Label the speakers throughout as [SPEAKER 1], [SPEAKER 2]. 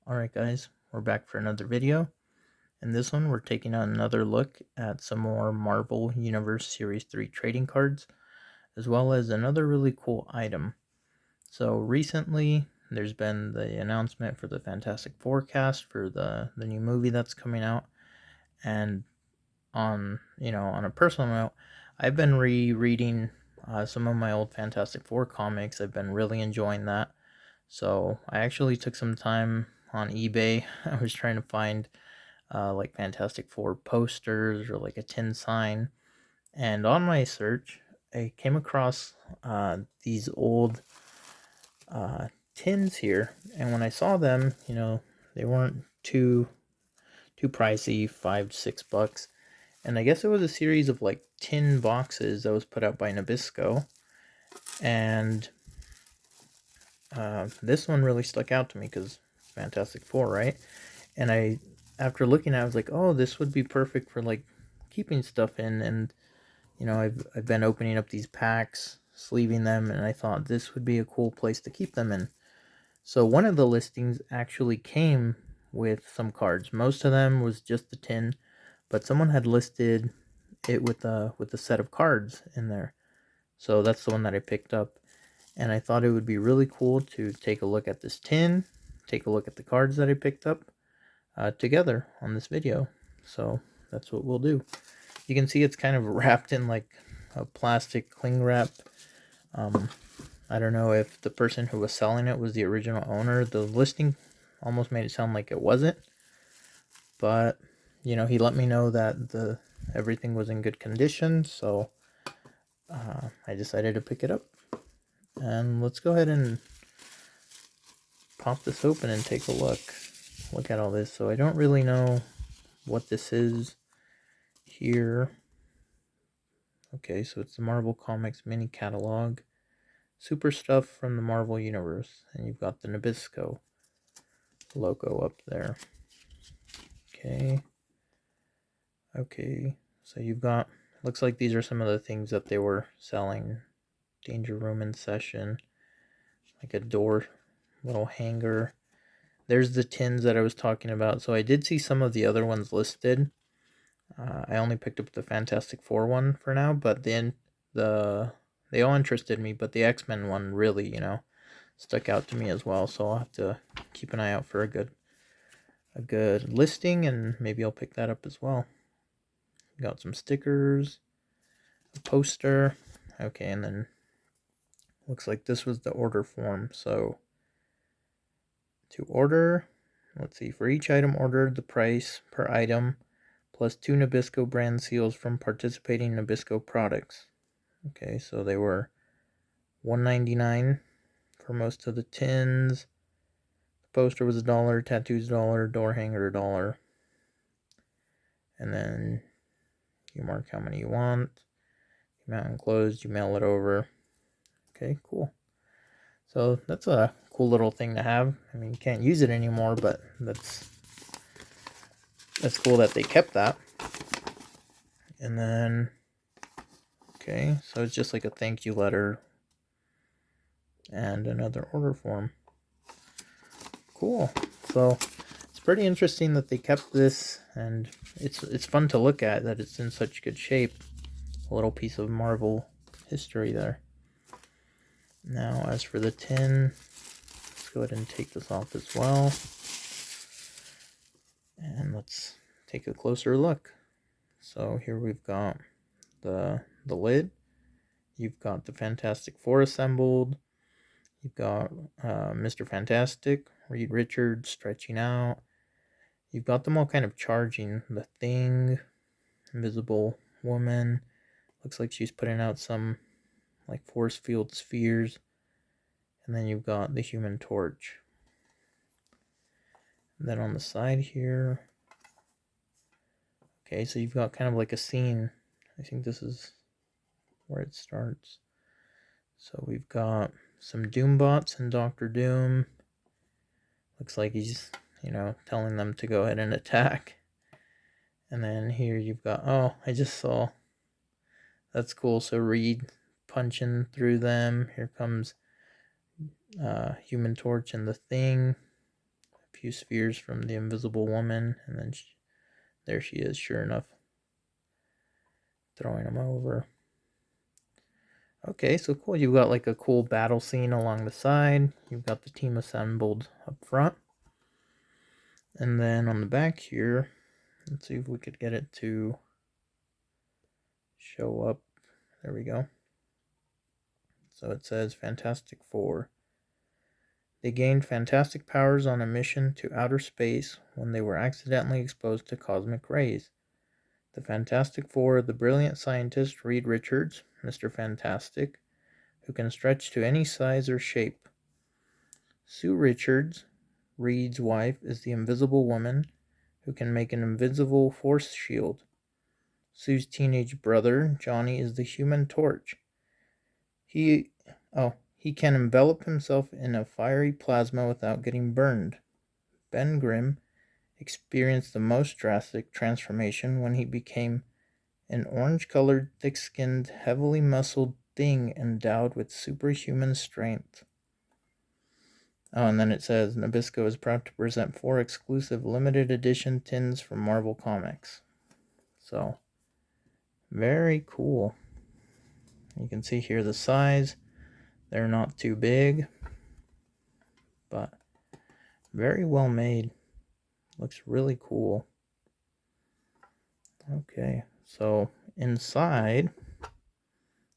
[SPEAKER 1] Alright guys, we're back for another video. In this one we're taking another look at some more Marvel Universe Series 3 trading cards, as well as another really cool item. So recently there's been the announcement for the Fantastic Four cast for the new movie that's coming out, and on a personal note, I've been rereading some of my old Fantastic Four comics. I've been really enjoying that. So I actually took some time on eBay. I was trying to find like Fantastic Four posters or like a tin sign. And on my search, I came across these old tins here. And when I saw them, they weren't too pricey, $5-6. And I guess it was a series of like tin boxes that was put out by Nabisco. And this one really stuck out to me because Fantastic Four, right? And after looking at it, I was like, oh, this would be perfect for like keeping stuff in. And I've been opening up these packs, sleeving them, and I thought this would be a cool place to keep them in. So one of the listings actually came with some cards. Most of them was just the tin, but someone had listed it with a set of cards in there. So that's the one that I picked up. And I thought it would be really cool to take a look at this tin, take a look at the cards that I picked up together on this video. So that's what we'll do. You can see it's kind of wrapped in like a plastic cling wrap. I don't know if the person who was selling it was the original owner. The listing almost made it sound like it wasn't. But, he let me know that everything was in good condition. So I decided to pick it up. And let's go ahead and pop this open and take a look. Look at all this. So I don't really know what this is here. Okay, so it's the Marvel Comics mini catalog. Super stuff from the Marvel Universe. And you've got the Nabisco logo up there. Okay, so you've got, looks like these are some of the things that they were selling. Danger Room in Session, like a door, little hanger. There's the tins that I was talking about. So I did see some of the other ones listed. I only picked up the Fantastic Four one for now, but then they all interested me, but the Xmen one really, stuck out to me as well. So I'll have to keep an eye out for a good listing, and maybe I'll pick that up as well. Got some stickers, a poster. Okay, and then looks like this was the order form. So to order, let's see, for each item ordered, the price per item plus 2 Nabisco brand seals from participating Nabisco products. Okay, so they were $1.99 for most of the tins. The poster was $1, tattoos $1, door hanger $1. And then you mark how many you want. Amount enclosed, you mail it over. Okay, cool. So that's a cool little thing to have. I mean, you can't use it anymore, but that's cool that they kept that. And then, okay, so it's just like a thank you letter and another order form. Cool. So it's pretty interesting that they kept this, and it's fun to look at that it's in such good shape. A little piece of Marvel history there. Now, as for the tin, let's go ahead and take this off as well. And let's take a closer look. So here we've got the lid. You've got the Fantastic Four assembled. You've got Mr. Fantastic, Reed Richards stretching out. You've got them all kind of charging. The Thing, Invisible Woman. Looks like she's putting out some like force field spheres. And then you've got the Human Torch. And then on the side here, okay, so you've got kind of like a scene. I think this is where it starts. So we've got some Doombots and Doctor Doom. Looks like he's, telling them to go ahead and attack. And then here you've got, oh, I just saw. That's cool. So Reed punching through them. Here comes Human Torch and the Thing. A few spheres from the Invisible Woman, and then there she is, sure enough, throwing them over. Okay, so cool. You've got like a cool battle scene along the side. You've got the team assembled up front. And then on the back here, let's see if we could get it to show up. There we go. So it says Fantastic Four. They gained fantastic powers on a mission to outer space when they were accidentally exposed to cosmic rays. The Fantastic Four are the brilliant scientist Reed Richards, Mr. Fantastic, who can stretch to any size or shape. Sue Richards, Reed's wife, is the Invisible Woman, who can make an invisible force shield. Sue's teenage brother, Johnny, is the Human Torch. He can envelop himself in a fiery plasma without getting burned. Ben Grimm experienced the most drastic transformation when he became an orange-colored, thick-skinned, heavily muscled thing endowed with superhuman strength. Oh, and then it says, Nabisco is proud to present 4 exclusive limited edition tins from Marvel Comics. So, very cool. You can see here the size. They're not too big, but very well made. Looks really cool. Okay, so inside,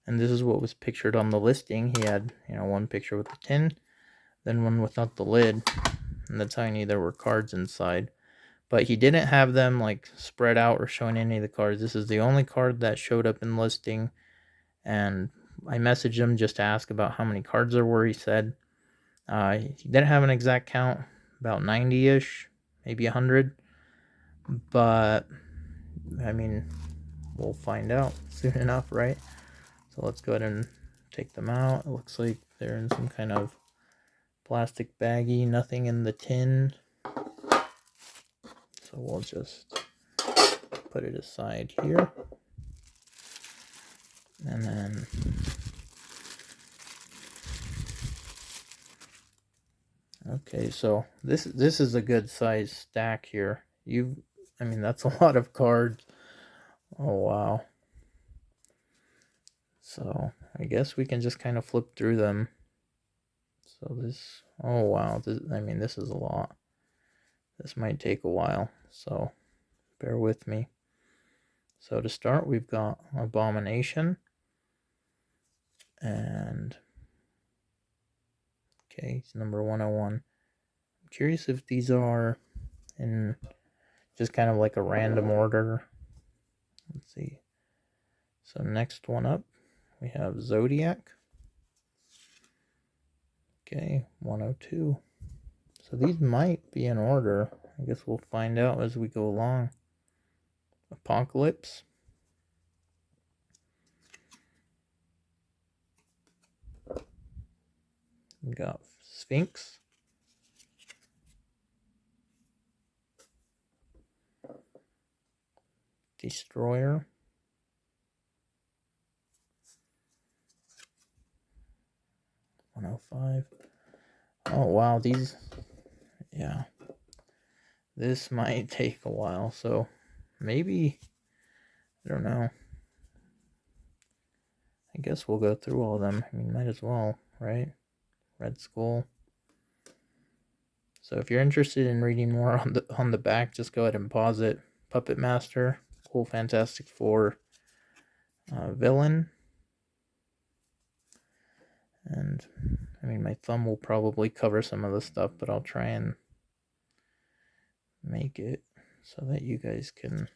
[SPEAKER 1] and this is what was pictured on the listing. He had, one picture with the tin, then one without the lid, and the tiny, there were cards inside. But he didn't have them like spread out or showing any of the cards. This is the only card that showed up in listing, and I messaged him just to ask about how many cards there were. He said he didn't have an exact count, about 90-ish, maybe 100. But, I mean, we'll find out soon enough, right? So let's go ahead and take them out. It looks like they're in some kind of plastic baggie, nothing in the tin. So we'll just put it aside here. And then okay, so this is a good size stack here. That's a lot of cards. Oh wow. So I guess we can just kind of flip through them. So this, oh wow, this is a lot. This might take a while, so bear with me. So to start, we've got Abomination. And okay, it's number 101. I'm curious if these are in just kind of like a random order. Let's see. So next one up, we have Zodiac. Okay, 102. So these might be in order. I guess we'll find out as we go along. Apocalypse. We got Sphinx. Destroyer. $105. Oh wow, these, yeah. This might take a while, so maybe, I don't know. I guess we'll go through all of them. Might as well, right? Red Skull. So if you're interested in reading more on the back, just go ahead and pause it. Puppet Master, cool Fantastic Four villain. And my thumb will probably cover some of the stuff, but I'll try and make it so that you guys can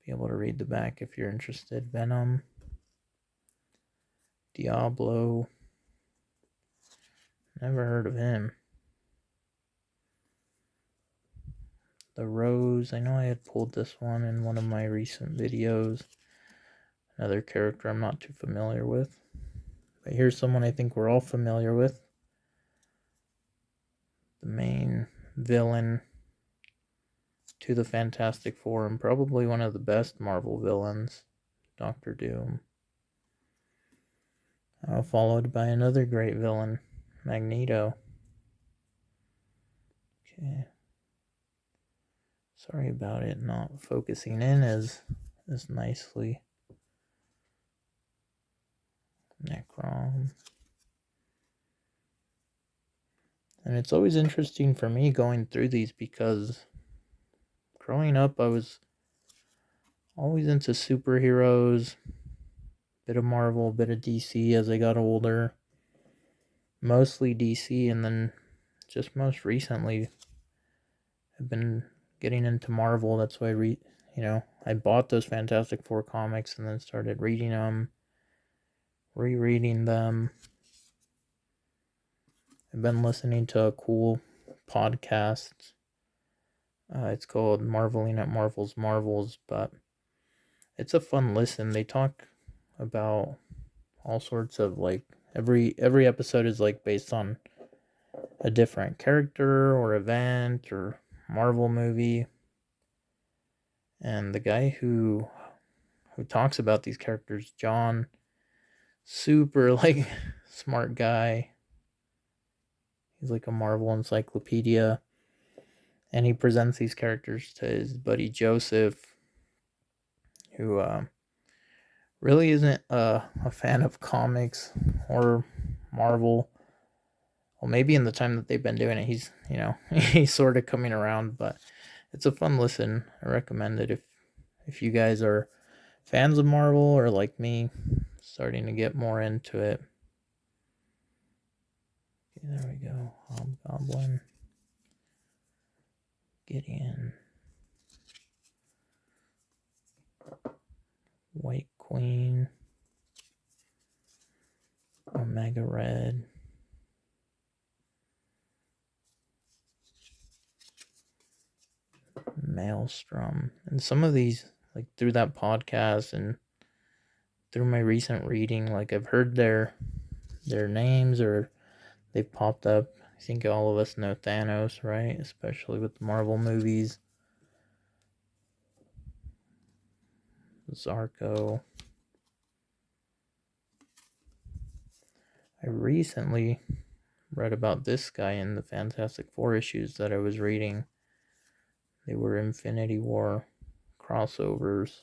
[SPEAKER 1] be able to read the back if you're interested. Venom. Diablo. Never heard of him. The Rose. I know I had pulled this one in one of my recent videos. Another character I'm not too familiar with. But here's someone I think we're all familiar with. The main villain to the Fantastic Four, and probably one of the best Marvel villains, Doctor Doom. Followed by another great villain, Magneto. Okay. Sorry about it not focusing in as nicely. Necron. And it's always interesting for me going through these because growing up I was always into superheroes, bit of Marvel, bit of DC as I got older. Mostly DC, and then just most recently I've been getting into Marvel. That's why I bought those Fantastic Four comics and then started reading them, rereading them. I've been listening to a cool podcast. It's called Marveling at Marvel's Marvels, but it's a fun listen. They talk about all sorts of every episode is based on a different character or event or Marvel movie. And the guy who talks about these characters, John, super smart guy. He's like a Marvel encyclopedia. And he presents these characters to his buddy Joseph, who really isn't a fan of comics or Marvel. Well, maybe in the time that they've been doing it, he's he's sort of coming around, but it's a fun listen. I recommend it if you guys are fans of Marvel or like me, starting to get more into it. Okay, there we go. Hobgoblin. Gideon. White Queen. Omega Red. Maelstrom. And some of these, through that podcast and through my recent reading, I've heard their names or they've popped up. I think all of us know Thanos, right? Especially with the Marvel movies. Zarko. I recently read about this guy in the Fantastic Four issues that I was reading. They were Infinity War crossovers.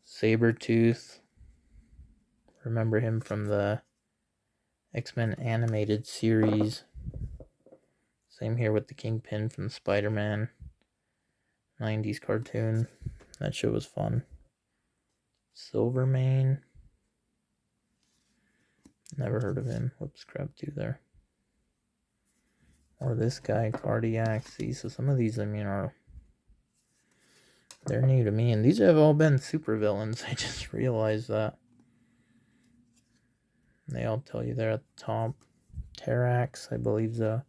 [SPEAKER 1] Sabretooth. Remember him from the Xmen animated series. Same here with the Kingpin from Spider-Man 90s cartoon. That show was fun. Silvermane. Never heard of him. Whoops, grabbed two there. Or this guy, Cardiac. See, so some of these, they're new to me. And these have all been supervillains. I just realized that. And they all tell you there at the top. Terrax, I believe, is a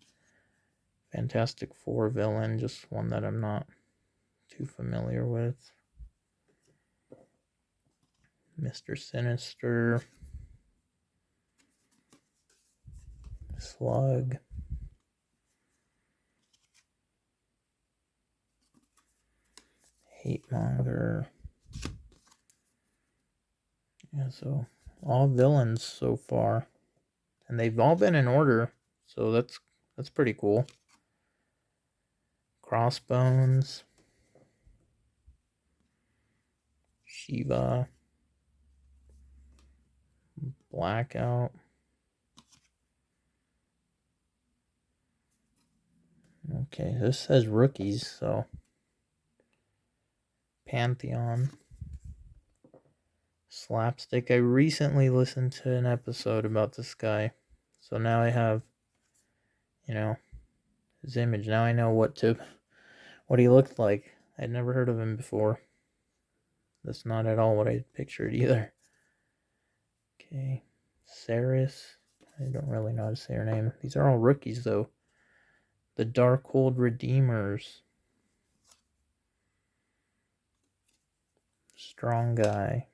[SPEAKER 1] Fantastic Four villain. Just one that I'm not too familiar with. Mr. Sinister. Slug. Hatemonger. Yeah, so all villains so far. And they've all been in order. So that's pretty cool. Crossbones. Shiva. Blackout. Okay, this says rookies, so Pantheon. Slapstick. I recently listened to an episode about this guy. So now I have, his image. Now I know what he looked like. I'd never heard of him before. That's not at all what I pictured either. Okay. Saris. I don't really know how to say her name. These are all rookies, though. The Darkhold Redeemers. Strong Guy.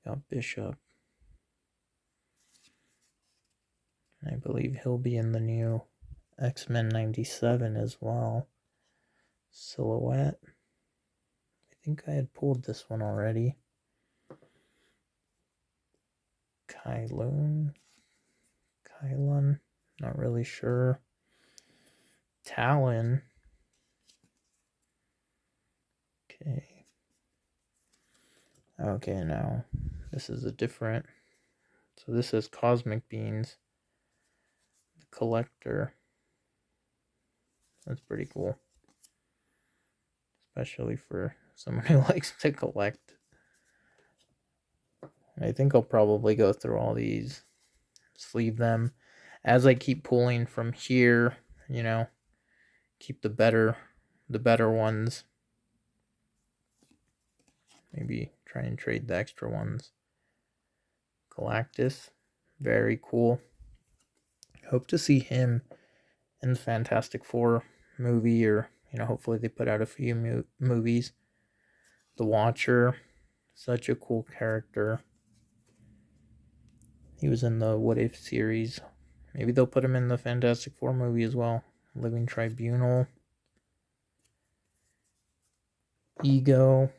[SPEAKER 1] Got Bishop. I believe he'll be in the new Xmen 97 as well. Silhouette. I think I had pulled this one already. Kylun. Not really sure. Talon. Okay. Okay, now this is a different. So this is Cosmic Beans. The Collector. That's pretty cool. Especially for someone who likes to collect. I think I'll probably go through all these. Sleeve them. As I keep pulling from here, you know, keep the better ones. Maybe try and trade the extra ones. Galactus, very cool. Hope to see him in the Fantastic Four movie, or hopefully they put out a few movies. The Watcher, such a cool character. He was in the What If series. Maybe they'll put him in the Fantastic Four movie as well. Living Tribunal. Ego.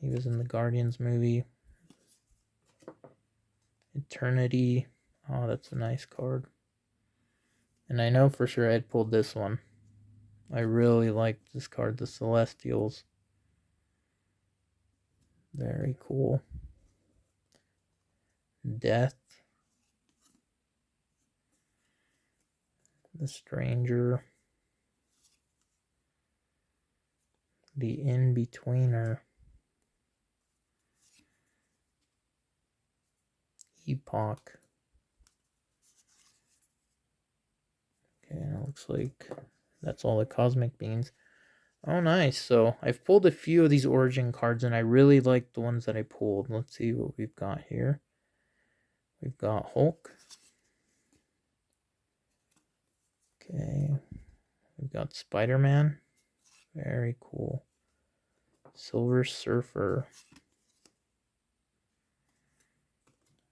[SPEAKER 1] He was in the Guardians movie. Eternity. Oh, that's a nice card. And I know for sure I'd pulled this one. I really liked this card, the Celestials. Very cool. Death. The Stranger. The In-Betweener. Epoch. Okay, and it looks like that's all the Cosmic Beans. Oh, nice. So I've pulled a few of these Origin cards, and I really like the ones that I pulled. Let's see what we've got here. We've got Hulk. Okay. We've got Spider-Man. Very cool. Silver Surfer.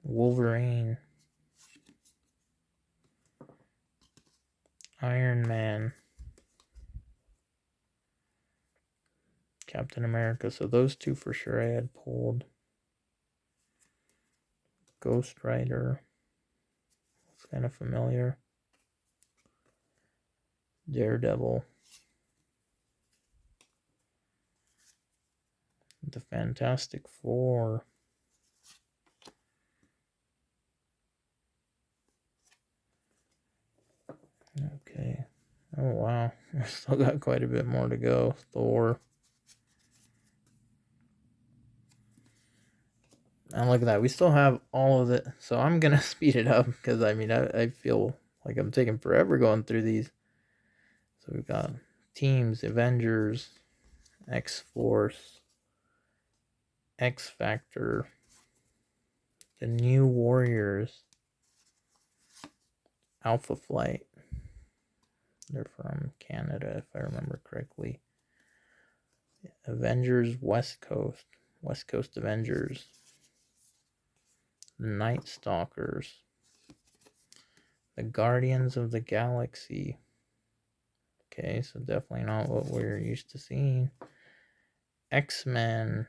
[SPEAKER 1] Wolverine. Iron Man. Captain America. So those two for sure I had pulled. Ghost Rider. It's kind of familiar. Daredevil. The Fantastic Four. Okay. Oh, wow. I still got quite a bit more to go. Thor. And look at that. We still have all of it. So I'm going to speed it up because, I feel like I'm taking forever going through these. So we've got Teams, Avengers, X-Force, X-Factor, The New Warriors, Alpha Flight. They're from Canada, if I remember correctly. Avengers West Coast Avengers. The Night Stalkers. The Guardians of the Galaxy. Okay, so definitely not what we're used to seeing. Xmen.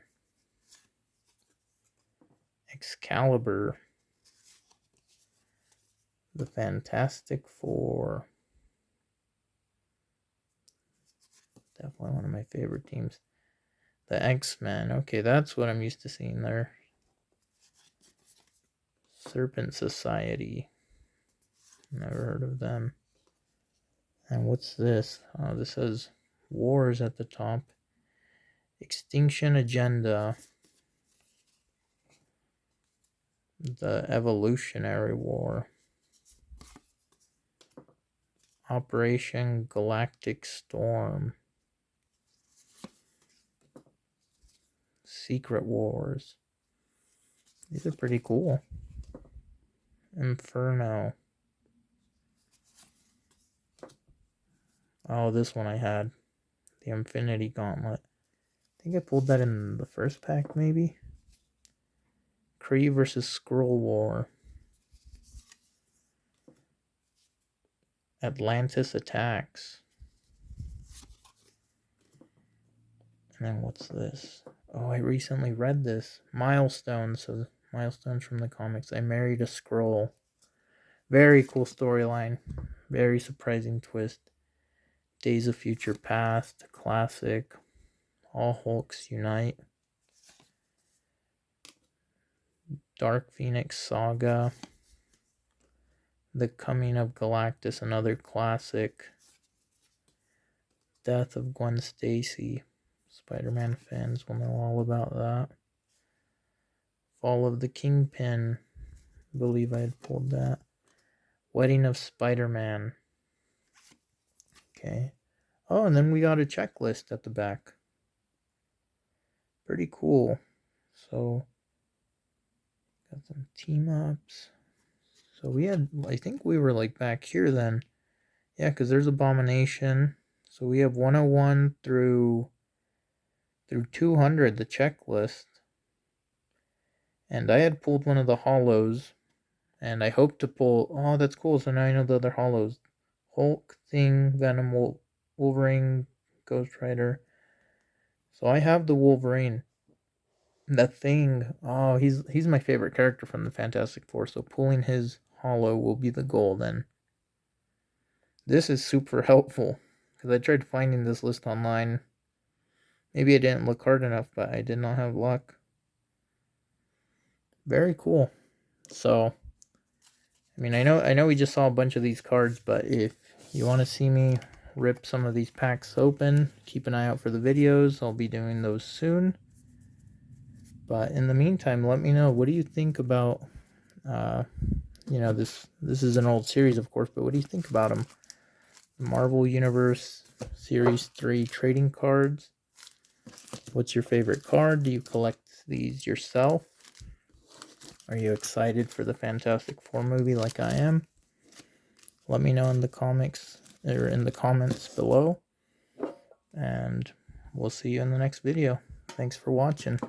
[SPEAKER 1] Excalibur. The Fantastic Four. Definitely one of my favorite teams. The Xmen. Okay, that's what I'm used to seeing there. Serpent Society. Never heard of them. And what's this? Oh, this says Wars at the top. Extinction Agenda. The Evolutionary War. Operation Galactic Storm. Secret Wars. These are pretty cool. Inferno. Oh, this one I had. The Infinity Gauntlet. I think I pulled that in the first pack, maybe. Kree versus Skrull War. Atlantis Attacks. And then what's this? Oh, I recently read this. Milestones. So Milestones from the comics. I married a scroll. Very cool storyline. Very surprising twist. Days of Future Past. Classic. All Hulks Unite. Dark Phoenix Saga. The Coming of Galactus, another classic. Death of Gwen Stacy. Spider-Man fans will know all about that. Fall of the Kingpin. I believe I had pulled that. Wedding of Spider-Man. Okay. Oh, and then we got a checklist at the back. Pretty cool. So, got some team-ups. So we had, I think we were like back here then. Yeah, because there's Abomination. So we have 101 through 200, the checklist. And I had pulled one of the hollows. And I hope to pull, oh, that's cool. So now I know the other hollows. Hulk, Thing, Venom, Wolverine, Ghost Rider. So I have the Wolverine. That Thing, oh, he's my favorite character from the Fantastic Four. So pulling his hollow will be the goal then. This is super helpful because I tried finding this list online. Maybe I didn't look hard enough, but I did not have luck. Very cool. So, I mean, I know we just saw a bunch of these cards, but if you want to see me rip some of these packs open, keep an eye out for the videos. I'll be doing those soon. But in the meantime, let me know, what do you think about, this is an old series, of course, but what do you think about them? Marvel Universe Series 3 trading cards. What's your favorite card? Do you collect these yourself? Are you excited for the Fantastic Four movie like I am? Let me know in the comics or in the comments below. And we'll see you in the next video. Thanks for watching.